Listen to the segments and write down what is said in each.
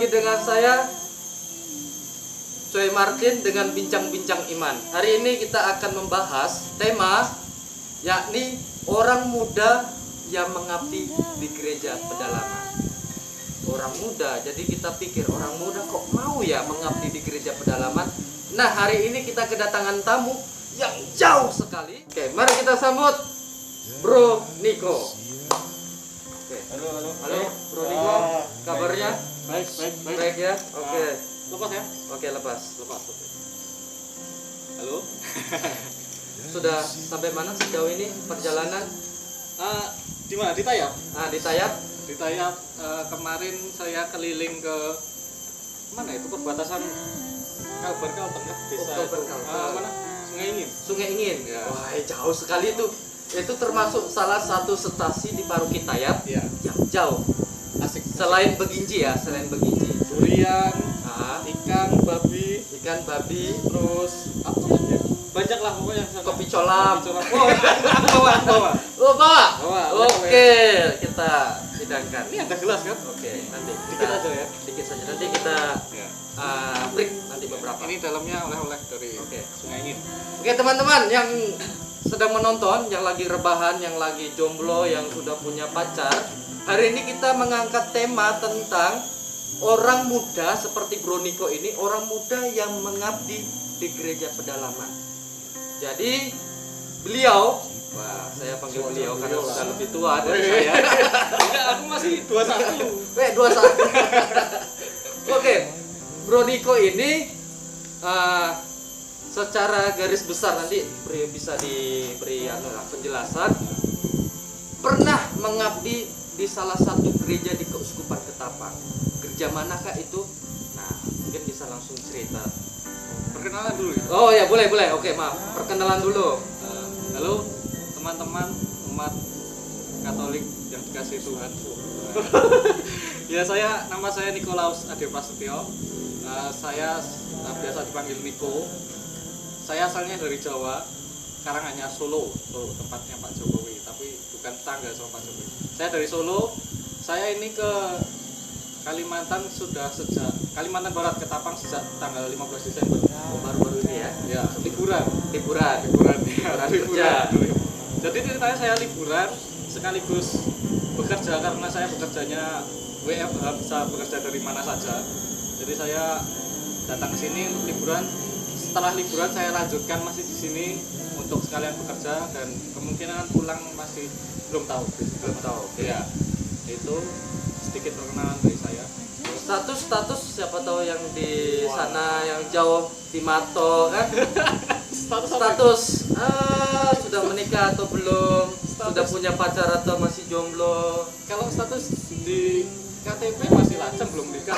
lagi dengan saya Coy Martin dengan Bincang-Bincang Iman. Hari ini kita akan membahas tema yakni orang muda yang mengabdi di gereja pedalaman. Orang muda, jadi kita pikir orang muda kok mau ya mengabdi di gereja pedalaman. Nah, hari ini kita kedatangan tamu yang jauh sekali. Oke, mari kita sambut Bro Niko. Oke. Halo Bro Niko, kabarnya? Baik ya. Oke. Lepas ya? Oke, lepas. Oke. Halo. Sudah sampai mana sejauh ini perjalanan? Di mana? Di Tayap. Di Tayap. Di Tayap kemarin saya keliling ke mana itu perbatasan Kalbar-Kalteng ya? Desa Kalbar, itu. Kalbar. Mana? Sungai Ingin. Sungai Ingin. Ya. Wah, jauh sekali itu. Itu termasuk salah satu stasiun di Paroki Tayap Iya. yang jauh. Asik. Selain Beginji ya, selain Beginji. Durian, Ah, ikan, babi, ikan babi, terus apa lagi ya? Banyak lah pokoknya. kopi colam. Kopi colam. Oh, aku bawa. Oh, bawa. Bawa. Oke, kita hidangkan. Ini ada gelas kan? Oke, nanti Dikit aja ya. Dikit saja. Nanti kita Ya. break nanti beberapa. Ini dalamnya oleh-oleh dari Oke. Sungai Ingin. Oke, teman-teman yang sedang menonton, yang lagi rebahan, yang lagi jomblo, yang sudah punya pacar, hari ini kita mengangkat tema tentang orang muda seperti Bro Niko ini, orang muda yang mengabdi di gereja pedalaman. Jadi beliau, wah saya panggil beliau karena sudah lebih tua dari saya. Enggak, aku masih 21. 21. Oke, Bro Niko ini secara garis besar nanti bisa diberi penjelasan. Pernah mengabdi di salah satu gereja di Keuskupan Ketapang. Gereja manakah itu? Nah, mungkin bisa langsung cerita. Perkenalan dulu ya. Oh ya, boleh. Oke, maaf. Perkenalan dulu. Halo teman-teman umat Katolik yang dikasihi Tuhan. Ya, nama saya Nikolaus Ade Prasetyo. Saya biasa dipanggil Niko. Saya asalnya dari Jawa, Karanganyar, Solo, tempatnya Pak Jokowi, tapi bukan tetangga sama Pak Jokowi. Saya dari Solo. Saya ini ke Kalimantan Kalimantan Barat, Ketapang sejak tanggal 15 Desember. Baru-baru ini ya. Ya, liburan. Liburan Liburan. Jadi ceritanya saya liburan sekaligus bekerja karena saya bekerjanya WFH, bisa bekerja dari mana saja. Jadi saya datang ke sini untuk liburan. Setelah liburan saya lanjutkan masih di sini untuk sekalian bekerja dan kemungkinan pulang masih belum tahu. Oke. Ya, itu sedikit perkenalan dari saya. Status siapa tahu yang di sana yang jauh di Mato kan? Status sudah menikah atau belum? Sudah punya pacar atau masih jomblo? Kalau status di KTP masih lajang, belum nikah.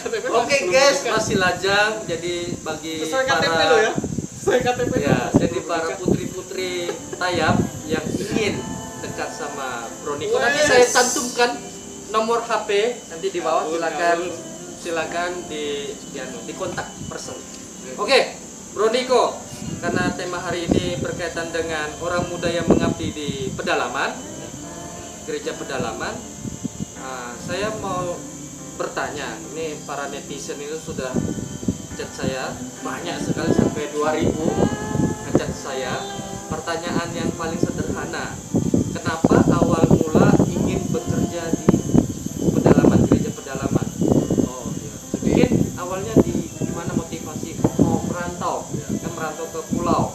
KTP Oke belum guys, nikah. masih lajang. Jadi bagi Sesuai KTP para lo ya. Sesuai KTP ya, lo. jadi para putri-putri Tayap yang ingin dekat sama Bro Niko, nanti saya cantumkan nomor HP nanti di bawah, silakan di kontak person. Oke, Bro Niko, karena tema hari ini berkaitan dengan orang muda yang mengabdi di pedalaman, gereja pedalaman. Saya mau bertanya, ini para netizen itu sudah chat saya banyak sekali sampai 2000 ngechat saya. Pertanyaan yang paling sederhana, kenapa awal mula ingin bekerja di pedalaman, gereja pedalaman? Oh iya. Mungkin awalnya di gimana motivasi mau merantau, kan merantau ke pulau,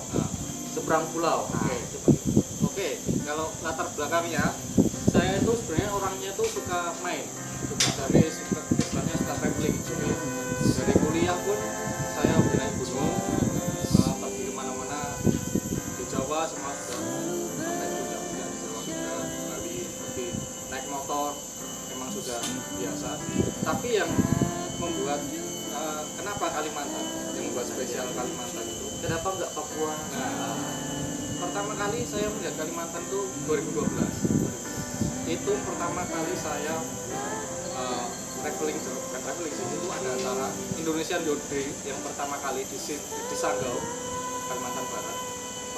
seberang pulau. Oke, kalau latar belakangnya saya itu sebenarnya orangnya tuh suka main, istilahnya suka traveling. Jadi dari kuliah pun saya udah naik gunung, pergi kemana-mana di Jawa semua sudah sampai puncak di Jawa juga, Bali, pergi naik motor, memang sudah biasa. Tapi yang membuat kenapa Kalimantan, yang membuat spesial Kalimantan itu? Kenapa nggak Papua? Nah, pertama kali saya melihat Kalimantan itu 2012. Itu pertama kali saya traveling, bukan traveling sih, itu ada acara Indonesian Youth Day yang pertama kali di Sanggau, Kalimantan Barat.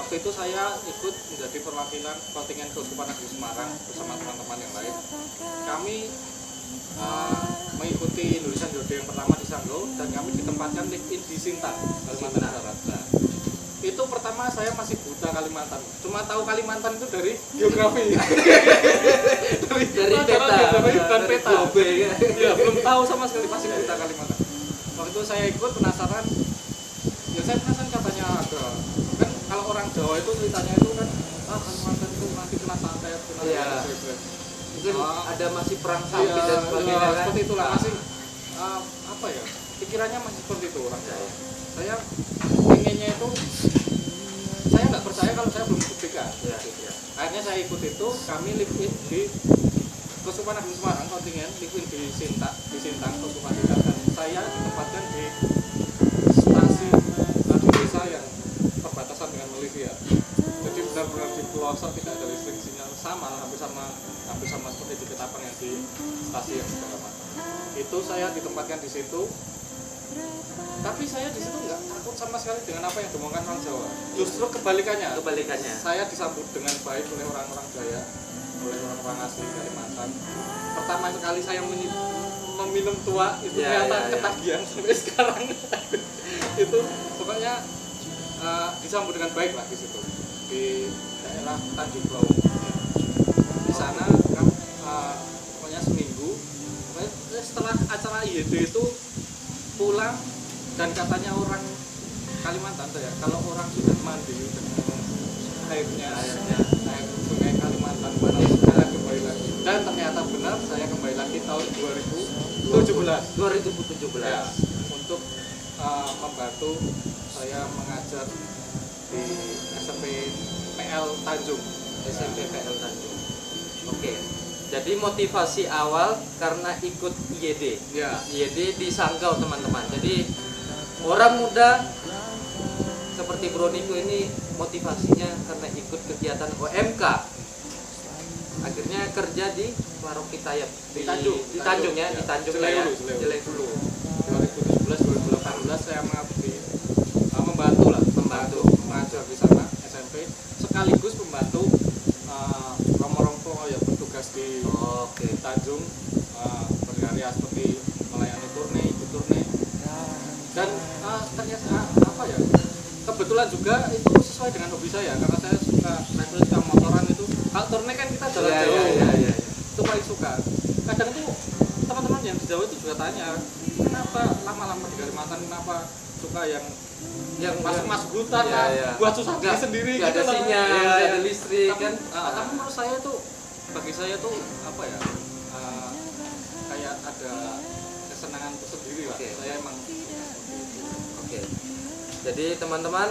Waktu itu saya ikut menjadi perwakilan kontingen Keuskupan Agung Semarang bersama teman-teman yang lain. Kami mengikuti dan kami ditempatkan live in di Sintang, Kalimantan Barat. Nah, itu pertama saya masih buta Kalimantan, cuma tahu Kalimantan itu dari geografi, Dari peta, geografi dan dari peta. globe, ya. Ya, belum tahu sama sekali, masih buta Kalimantan. Waktu itu saya ikut penasaran, ya saya penasaran katanya ada, kan kalau orang Jawa itu ceritanya itu kan, Kalimantan itu nanti kena santet, kena Iya. santet. Mungkin ada masih perang Iya, sapi dan sebagainya kan. seperti itulah, Nah, masih apa ya, pikirannya masih seperti itu orang Jawa. Iya. Saya pengennya itu, saya nggak percaya kalau saya belum buktikan. Iya, iya. Akhirnya saya ikut itu, kami live in di Kesupan Agung Semarang, kontingen live in di Sintang, Kesupan Sintang, dan saya ditempatkan di stasiun di desa yang perbatasan dengan Malaysia. Jadi benar-benar di pelosok, tidak ada listrik, sinyal, hampir sama seperti di Ketapang yang di stasiun segala macam. Itu saya ditempatkan di situ. Tapi saya di situ nggak takut sama sekali dengan apa yang diomongkan orang Jawa. Justru kebalikannya. Kebalikannya. Saya disambut dengan baik oleh orang-orang Jaya, oleh orang-orang asli Kalimantan. Pertama sekali saya meminum tua itu Ya, ternyata ya, ya. ketagihan sampai sekarang. Itu pokoknya disambut dengan baik lah di situ, di daerah Tanjung Blau. Di sana kan pokoknya seminggu. Pokoknya setelah acara IHD itu pulang, dan katanya orang Kalimantan tuh ya, kalau orang sudah mandi dengan air sungai Kalimantan panas, saya kembali lagi. Dan ternyata benar, saya kembali lagi tahun 2017 ya, untuk membantu saya mengajar di SMP PL Tanjung. SMP PL Tanjung. Oke. Jadi motivasi awal karena ikut IYD. Ya. IYD di Sanggau, teman-teman. Jadi orang muda seperti Bro Niko ini motivasinya karena ikut kegiatan OMK. Akhirnya kerja di Paroki Tayap Di Tanjung. di Tanjung ya, di Tanjung lah ya. Jelai Jelai dulu. 2017 2018 saya membantu mengajar di sana SMP, sekaligus membantu romo-romo yang bertugas di Oke. Tanjung, berkarya seperti melayani turne, ikut turne, dan ternyata apa ya, kebetulan juga itu sesuai dengan hobi saya karena saya suka traveling, suka motoran. Itu kalau turne kan kita jalan Ya, jauh, ya. itu paling suka. Kadang itu teman-teman yang di Jawa itu juga tanya, kenapa lama-lama di Kalimantan, kenapa suka yang masuk hutan, buat susah diri sendiri, nggak ada gitu loh. sinyal, Iya, nggak iya. ada listrik Tapi, kan. tapi menurut saya itu, bagi saya tuh apa ya, kayak ada kesenangan tersendiri lah. Oke. Saya emang seperti itu. Oke. Jadi teman-teman,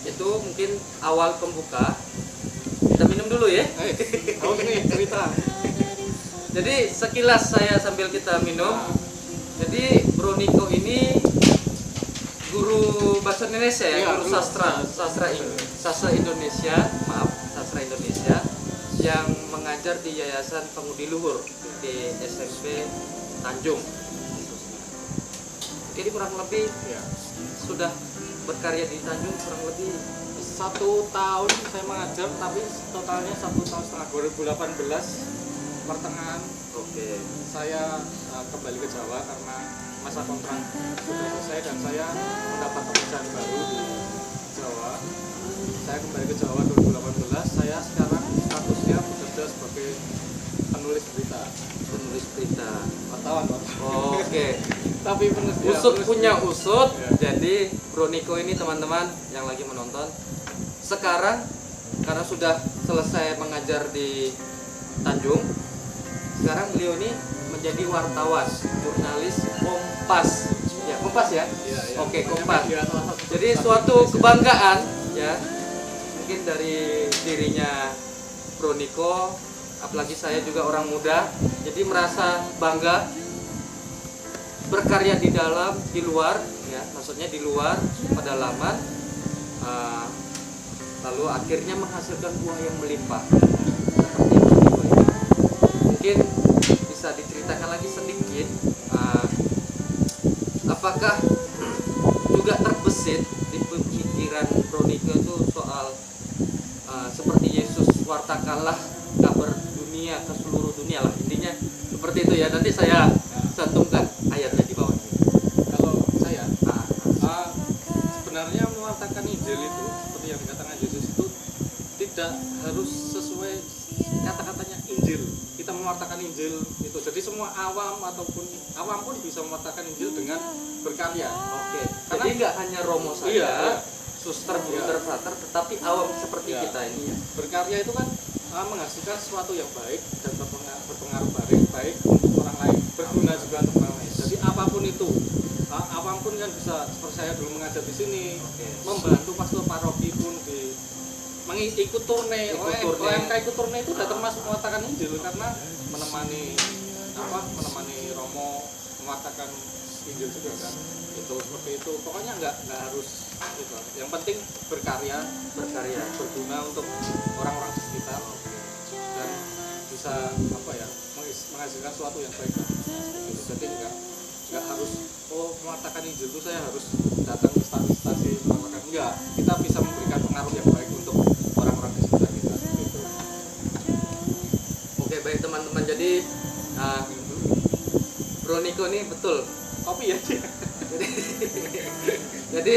itu mungkin awal pembuka. Kita minum dulu ya. Tahu nih cerita. Jadi sekilas saya sambil kita minum. Jadi Bro Niko ini guru bahasa Indonesia ya, Iya, guru guru sastra Indonesia, sastra Indonesia yang mengajar di Yayasan Pengudi Luhur di SMP Tanjung. Jadi kurang lebih Ya. sudah berkarya di Tanjung kurang lebih 1 tahun saya mengajar, tapi totalnya 1 tahun setengah. 2018 pertengahan oke. saya kembali ke Jawa karena masa kontrak sudah selesai dan saya mendapat pekerjaan baru di Jawa. Saya kembali ke Jawa 2018. Saya sekarang statusnya bekerja sebagai penulis berita, wartawan. Oke. Tapi penulis Usut punya usut. Ya. Jadi Bro Niko ini teman-teman yang lagi menonton sekarang karena sudah selesai mengajar di Tanjung, sekarang beliau ini menjadi wartawan, jurnalis Kompas. Ya, Kompas ya? Ya, ya. Oke, Kompas. Ya, salah satu Jadi stasiun suatu Indonesia. kebanggaan ya. Mungkin dari dirinya Bro Niko, apalagi saya juga orang muda, jadi merasa bangga berkarya di dalam, di luar ya, maksudnya di luar pedalaman, lalu akhirnya menghasilkan buah yang melimpah seperti Bro Niko ini. Mungkin bisa diceritakan lagi sedikit, apakah juga terbesit di pemikiran Bro Niko itu soal seperti Yesus wartakanlah kabar dunia ke seluruh dunia lah, intinya seperti itu ya. Nanti saya cantumkan ayatnya di bawah ini. Injil itu. Jadi semua awam pun bisa mewartakan Injil dengan berkarya. Oke. Karena- Jadi nggak hanya Romo saja, Iya, iya. suster, bruder, frater, tetapi awam seperti Iya. kita ini ya. Berkarya itu kan menghasilkan sesuatu yang baik dan berpengaruh baik untuk orang lain, berguna juga untuk orang lain. Jadi apapun itu, apapun kan bisa, seperti saya dulu mengajar di sini, Oke. membantu pastor paroki pun ikut turne. Ikut turne. OMK ikut turne itu sudah termasuk mewartakan Injil karena menemani Romo mewartakan Injil juga kan. Itu seperti itu. Pokoknya nggak harus gitu. Yang penting berkarya, berguna untuk orang-orang di sekitar dan bisa menghasilkan sesuatu yang baik lah. Gitu. Jadi nggak harus mewartakan Injil itu saya harus datang ke stasi mewartakan. Enggak, kita bisa memberikan pengaruh yang baik untuk orang-orang di sekitar kita. Gitu. Oke, baik teman-teman. Jadi Bro Niko ini betul. Kopi ya dia. Jadi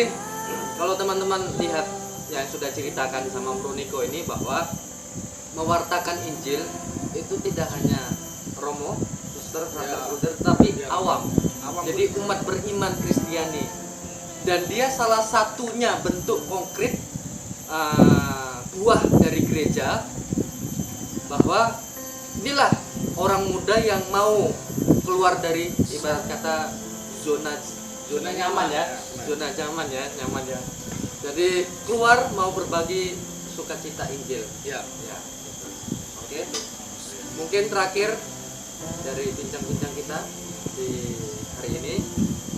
kalau teman-teman lihat yang sudah ceritakan sama Bro Niko ini bahwa mewartakan Injil itu tidak hanya Romo, suster, frater, Ya. bruder, tapi Ya. awam. Jadi umat beriman Kristiani. Dan dia salah satunya bentuk konkret buah dari gereja bahwa inilah orang muda yang mau keluar dari ibarat kata zona nyaman ya, zona nyaman ya. Jadi keluar mau berbagi sukacita Injil. Ya. Ya. Oke. Mungkin terakhir dari bincang-bincang kita di hari ini,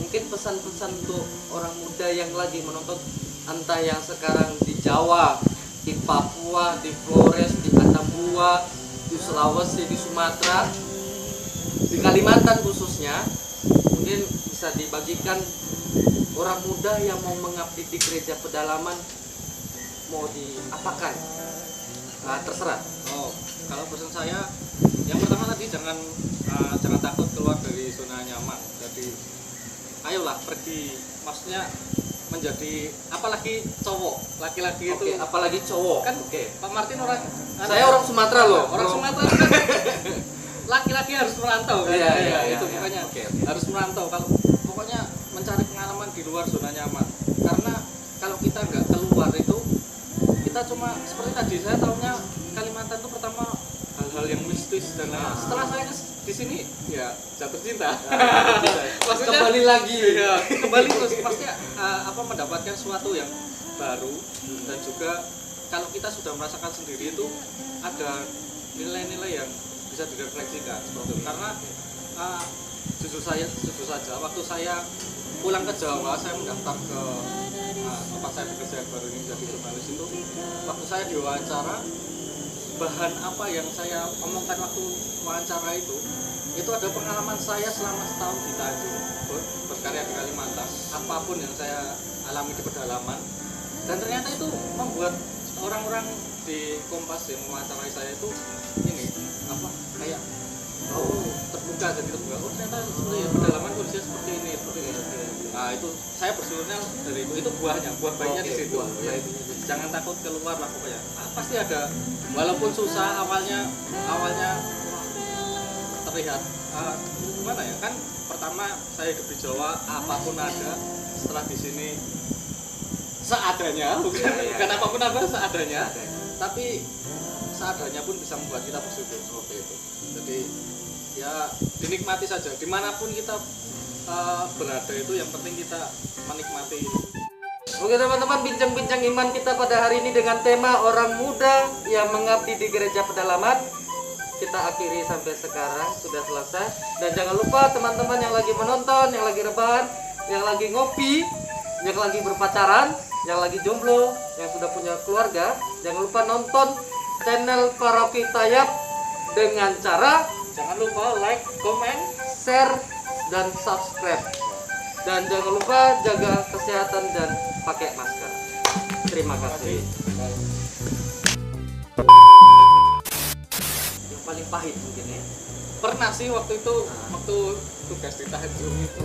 mungkin pesan-pesan untuk orang muda yang lagi menonton, entah yang sekarang di Jawa, di Papua, di Flores, di Atambua, di Sulawesi, di Sumatera, di Kalimantan khususnya, mungkin bisa dibagikan orang muda yang mau mengabdi di gereja pedalaman mau diapakan. Nah, terserah. Kalau pesan saya, yang pertama tadi jangan takut keluar dari zona nyaman. Jadi ayolah pergi, maksudnya menjadi, apalagi cowok, laki-laki itu. Oke, apalagi cowok. Kan Oke. Pak Martin orang, Saya orang Sumatera loh. orang Bro. Sumatera kan laki-laki harus merantau kan. Iya, Itu iya. pokoknya Oke. harus merantau. Kalau pokoknya mencari pengalaman di luar zona nyaman. Karena kalau kita nggak keluar itu, kita cuma seperti tadi saya tahunya Kalimantan itu pertama hal-hal yang mistis dan lain. Setelah saya di sini ya jatuh cinta. Maksudnya Kembali lagi. Iya, kembali terus pasti mendapatkan sesuatu yang baru dan juga kalau kita sudah merasakan sendiri itu ada nilai-nilai yang bisa direfleksikan seperti itu. Karena jujur saja waktu saya pulang ke Jawa, saya mendaftar ke tempat saya bekerja yang baru ini jadi jurnalis itu, waktu saya diwawancara, bahan apa yang saya omongkan waktu wawancara itu ada pengalaman saya selama setahun di Tanjung berkarya di Kalimantan, apapun yang saya alami di pedalaman, dan ternyata itu membuat orang-orang di Kompas yang mewawancarai saya itu kayak terbuka, jadi terbuka. Ternyata sebenarnya pedalaman kondisinya seperti ini. Nah itu saya bersyukurnya dari itu buah baiknya di situ. Baik. Jangan takut keluar lah pokoknya. Pasti ada, walaupun susah awalnya terlihat gimana ya, kan pertama saya hidup di Jawa, apapun ada. Setelah di sini seadanya, bukan apapun apa seadanya. Tapi seadanya pun bisa membuat kita bersyukur seperti itu. Jadi ya dinikmati saja dimanapun kita berada, itu yang penting kita menikmati. Oke teman-teman, bincang-bincang iman kita pada hari ini dengan tema orang muda yang mengabdi di gereja pedalaman kita akhiri sampai sekarang, sudah selesai. Dan jangan lupa teman-teman yang lagi menonton, yang lagi rebahan, yang lagi ngopi, yang lagi berpacaran, yang lagi jomblo, yang sudah punya keluarga, jangan lupa nonton channel Paroki Tayap dengan cara Jangan lupa like, comment, share, dan subscribe. Dan jangan lupa jaga kesehatan dan pakai masker. Terima kasih. Yang paling pahit mungkin ya. pernah sih waktu itu waktu tugas di Tanjung itu